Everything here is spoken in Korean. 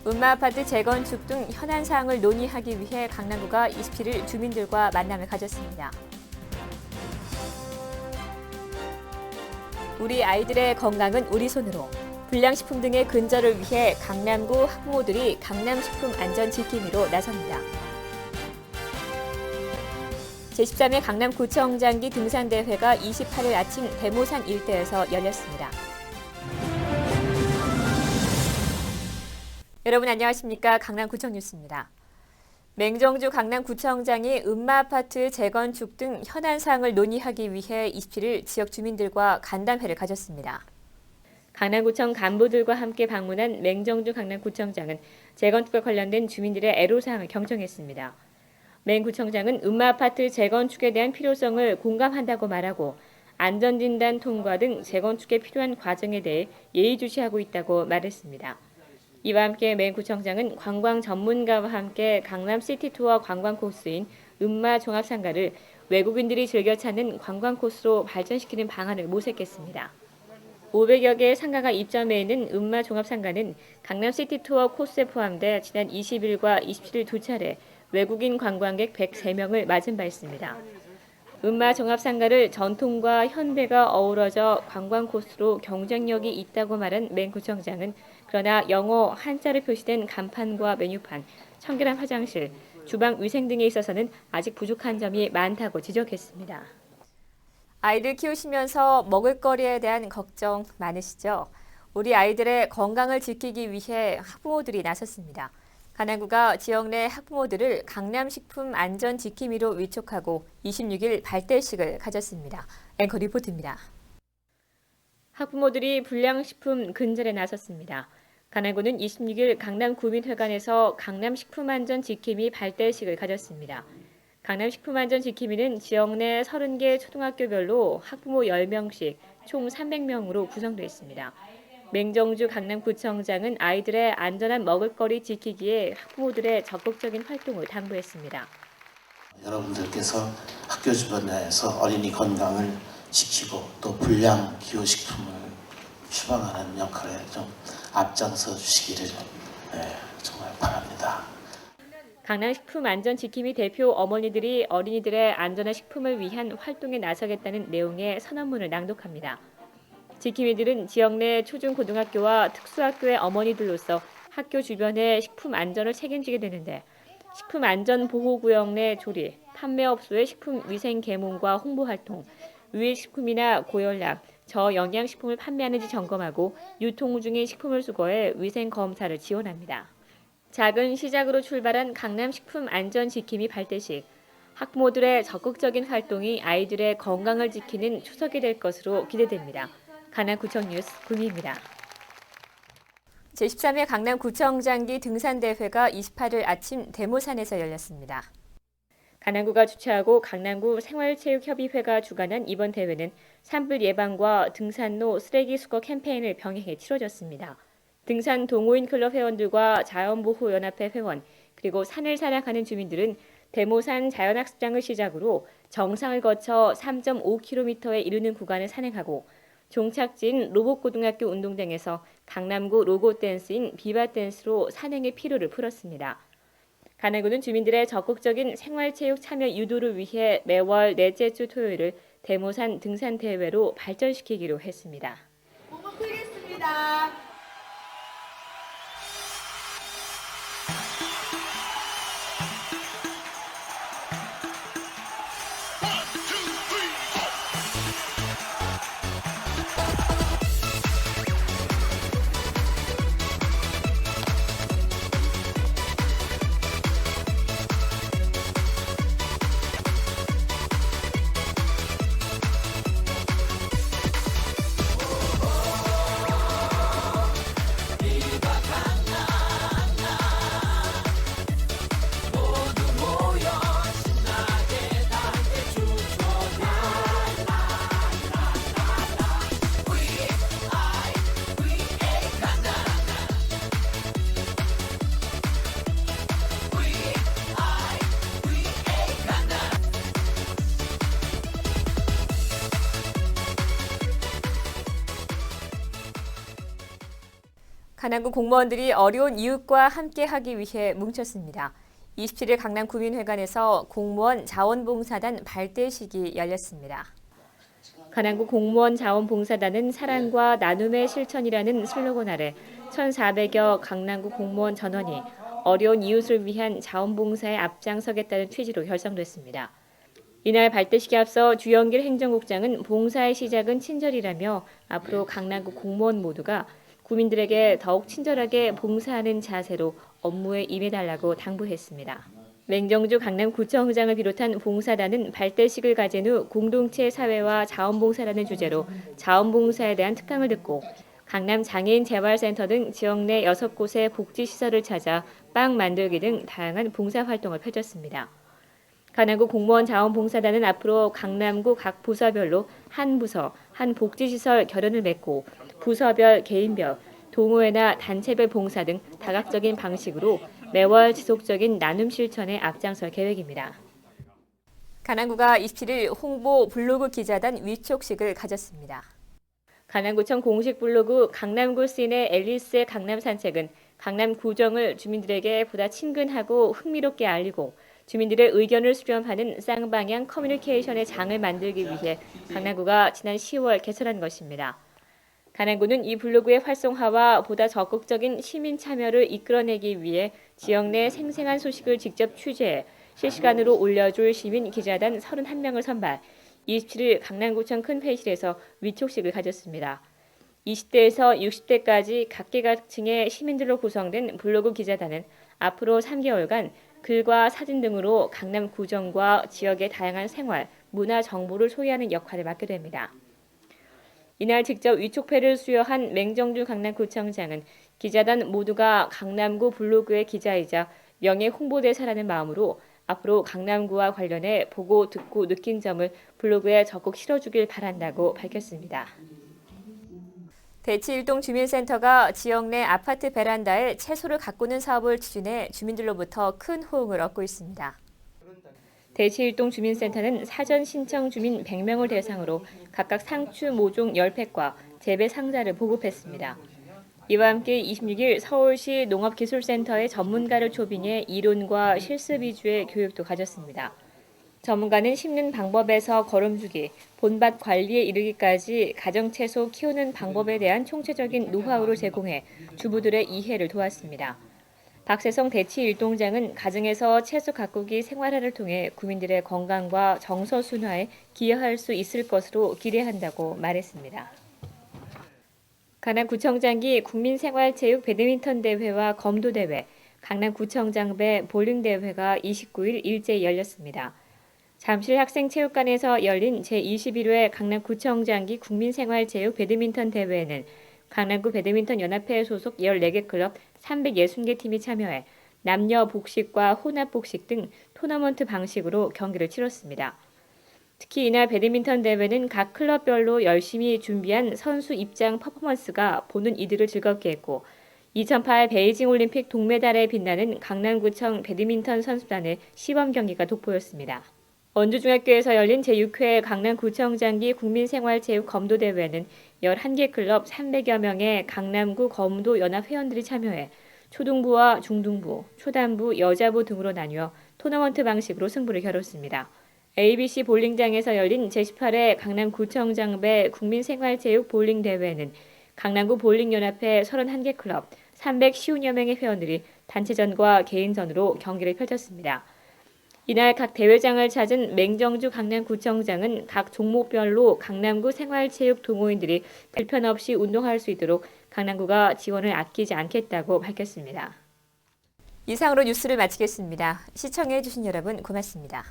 음마아파트 재건축 등 현안 사항을 논의하기 위해 강남구가 27일 주민들과 만남을 가졌습니다. 우리 아이들의 건강은 우리 손으로. 불량식품 등의 근절을 위해 강남구 학부모들이 강남식품 안전 지킴이로 나섭니다. 제13회 강남구청장기 등산대회가 28일 아침 대모산 일대에서 열렸습니다. 여러분 안녕하십니까? 강남구청 뉴스입니다. 맹정주 강남구청장이 음마아파트 재건축 등 현안 사항을 논의하기 위해 27일 지역 주민들과 간담회를 가졌습니다. 강남구청 간부들과 함께 방문한 맹정주 강남구청장은 재건축과 관련된 주민들의 애로사항을 경청했습니다. 맹 구청장은 음마아파트 재건축에 대한 필요성을 공감한다고 말하고 안전진단 통과 등 재건축에 필요한 과정에 대해 예의주시하고 있다고 말했습니다. 이와 함께 맹 구청장은 관광 전문가와 함께 강남 시티투어 관광 코스인 음마 종합상가를 외국인들이 즐겨 찾는 관광 코스로 발전시키는 방안을 모색했습니다. 500여 개의 상가가 입점해 있는 음마 종합상가는 강남 시티투어 코스에 포함돼 지난 20일과 27일 두 차례 외국인 관광객 103명을 맞은 바 있습니다. 음마 종합상가를 전통과 현대가 어우러져 관광 코스로 경쟁력이 있다고 말한 맹 구청장은 그러나 영어, 한자로 표시된 간판과 메뉴판, 청결한 화장실, 주방 위생 등에 있어서는 아직 부족한 점이 많다고 지적했습니다. 아이들 키우시면서 먹을거리에 대한 걱정 많으시죠? 우리 아이들의 건강을 지키기 위해 학부모들이 나섰습니다. 강남구가 지역 내 학부모들을 강남식품 안전 지킴이로 위촉하고 26일 발대식을 가졌습니다. 앵커 리포트입니다. 학부모들이 불량식품 근절에 나섰습니다. 강남구는 26일 강남구민회관에서 강남식품안전 지킴이 발대식을 가졌습니다. 강남식품안전 지킴이는 지역 내 30개 초등학교별로 학부모 10명씩 총 300명으로 구성되어 있습니다. 맹정주 강남구청장은 아이들의 안전한 먹을거리 지키기에 학부모들의 적극적인 활동을 당부했습니다. 여러분들께서 학교 주변에서 어린이 건강을 지키고 또 불량 기호식품을 추방하는 역할에 좀 앞장서 주시기를 정말 바랍니다. 강남식품안전지킴이 대표 어머니들이 어린이들의 안전한 식품을 위한 활동에 나서겠다는 내용의 선언문을 낭독합니다. 지킴이들은 지역 내 초중고등학교와 특수학교의 어머니들로서 학교 주변의 식품 안전을 책임지게 되는데 식품안전보호구역 내 조리, 판매업소의 식품위생 계몽과 홍보활동, 유해식품이나 고열량, 저영양식품을 판매하는지 점검하고 유통 중인 식품을 수거해 위생검사를 지원합니다. 작은 시작으로 출발한 강남식품안전지킴이 발대식, 학부모들의 적극적인 활동이 아이들의 건강을 지키는 초석이 될 것으로 기대됩니다. 강남구청 뉴스 구미입니다. 제13회 강남구청장기 등산대회가 28일 아침 대모산에서 열렸습니다. 강남구가 주최하고 강남구 생활체육협의회가 주관한 이번 대회는 산불 예방과 등산로 쓰레기 수거 캠페인을 병행해 치러졌습니다. 등산 동호인 클럽 회원들과 자연보호연합회 회원 그리고 산을 사랑하는 주민들은 대모산 자연학습장을 시작으로 정상을 거쳐 3.5km에 이르는 구간을 산행하고 종착지인 로봇고등학교 운동장에서 강남구 로고 댄스인 비바 댄스로 산행의 피로를 풀었습니다. 강남구는 주민들의 적극적인 생활체육 참여 유도를 위해 매월 넷째 주 토요일을 대모산 등산대회로 발전시키기로 했습니다. 몸을 풀겠습니다. 강남구 공무원들이 어려운 이웃과 함께하기 위해 뭉쳤습니다. 27일 강남 구민회관에서 공무원 자원봉사단 발대식이 열렸습니다. 강남구 공무원 자원봉사단은 사랑과 나눔의 실천이라는 슬로건 아래 1,400여 강남구 공무원 전원이 어려운 이웃을 위한 자원봉사에 앞장서겠다는 취지로 결성됐습니다. 이날 발대식에 앞서 주영길 행정국장은 봉사의 시작은 친절이라며 앞으로 강남구 공무원 모두가 구민들에게 더욱 친절하게 봉사하는 자세로 업무에 임해달라고 당부했습니다. 맹정주 강남구청장을 비롯한 봉사단은 발대식을 가진 후 공동체 사회와 자원봉사라는 주제로 자원봉사에 대한 특강을 듣고 강남 장애인 재활센터 등 지역 내 6곳의 복지시설을 찾아 빵 만들기 등 다양한 봉사활동을 펼쳤습니다. 강남구 공무원 자원봉사단은 앞으로 강남구 각 부서별로 한 부서, 한 복지시설 결연을 맺고 부서별, 개인별, 동호회나 단체별 봉사 등 다각적인 방식으로 매월 지속적인 나눔 실천에 앞장설 계획입니다. 강남구가 27일 홍보 블로그 기자단 위촉식을 가졌습니다. 강남구청 공식 블로그 강남구 시내 앨리스의 강남 산책은 강남 구정을 주민들에게 보다 친근하고 흥미롭게 알리고 주민들의 의견을 수렴하는 쌍방향 커뮤니케이션의 장을 만들기 위해 강남구가 지난 10월 개설한 것입니다. 강남구는 이 블로그의 활성화와 보다 적극적인 시민 참여를 이끌어내기 위해 지역 내 생생한 소식을 직접 취재해 실시간으로 올려줄 시민 기자단 31명을 선발, 27일 강남구청 큰 회의실에서 위촉식을 가졌습니다. 20대에서 60대까지 각계각층의 시민들로 구성된 블로그 기자단은 앞으로 3개월간 글과 사진 등으로 강남 구정과 지역의 다양한 생활, 문화 정보를 소개하는 역할을 맡게 됩니다. 이날 직접 위촉회를 수여한 맹정주 강남구청장은 기자단 모두가 강남구 블로그의 기자이자 명예 홍보대사라는 마음으로 앞으로 강남구와 관련해 보고 듣고 느낀 점을 블로그에 적극 실어주길 바란다고 밝혔습니다. 대치일동 주민센터가 지역 내 아파트 베란다에 채소를 가꾸는 사업을 추진해 주민들로부터 큰 호응을 얻고 있습니다. 대치일동 주민센터는 사전 신청 주민 100명을 대상으로 각각 상추 모종 10팩과 재배 상자를 보급했습니다. 이와 함께 26일 서울시 농업기술센터의 전문가를 초빙해 이론과 실습 위주의 교육도 가졌습니다. 전문가는 심는 방법에서 거름주기, 본밭 관리에 이르기까지 가정채소 키우는 방법에 대한 총체적인 노하우를 제공해 주부들의 이해를 도왔습니다. 박세성 대치일동장은 가정에서 채소 가꾸기 생활화를 통해 구민들의 건강과 정서 순화에 기여할 수 있을 것으로 기대한다고 말했습니다. 강남구청장기 국민생활체육 배드민턴 대회와 검도대회, 강남구청장배 볼링대회가 29일 일제히 열렸습니다. 잠실 학생체육관에서 열린 제21회 강남구청장기 국민생활체육 배드민턴 대회에는 강남구 배드민턴 연합회 소속 14개 클럽 360개 팀이 참여해 남녀 복식과 혼합 복식 등 토너먼트 방식으로 경기를 치렀습니다. 특히 이날 배드민턴 대회는 각 클럽별로 열심히 준비한 선수 입장 퍼포먼스가 보는 이들을 즐겁게 했고 2008 베이징 올림픽 동메달에 빛나는 강남구청 배드민턴 선수단의 시범 경기가 돋보였습니다. 원주중학교에서 열린 제6회 강남구청장기 국민생활체육 검도대회는 11개 클럽 300여 명의 강남구 검도 연합 회원들이 참여해 초등부와 중등부, 초단부, 여자부 등으로 나뉘어 토너먼트 방식으로 승부를 겨뤘습니다. ABC 볼링장에서 열린 제18회 강남구청장배 국민생활체육 볼링대회는 강남구 볼링연합회 31개 클럽 310여 명의 회원들이 단체전과 개인전으로 경기를 펼쳤습니다. 이날 각 대회장을 찾은 맹정주 강남구청장은 각 종목별로 강남구 생활체육 동호인들이 불편 없이 운동할 수 있도록 강남구가 지원을 아끼지 않겠다고 밝혔습니다. 이상으로 뉴스를 마치겠습니다. 시청해 주신 여러분 고맙습니다.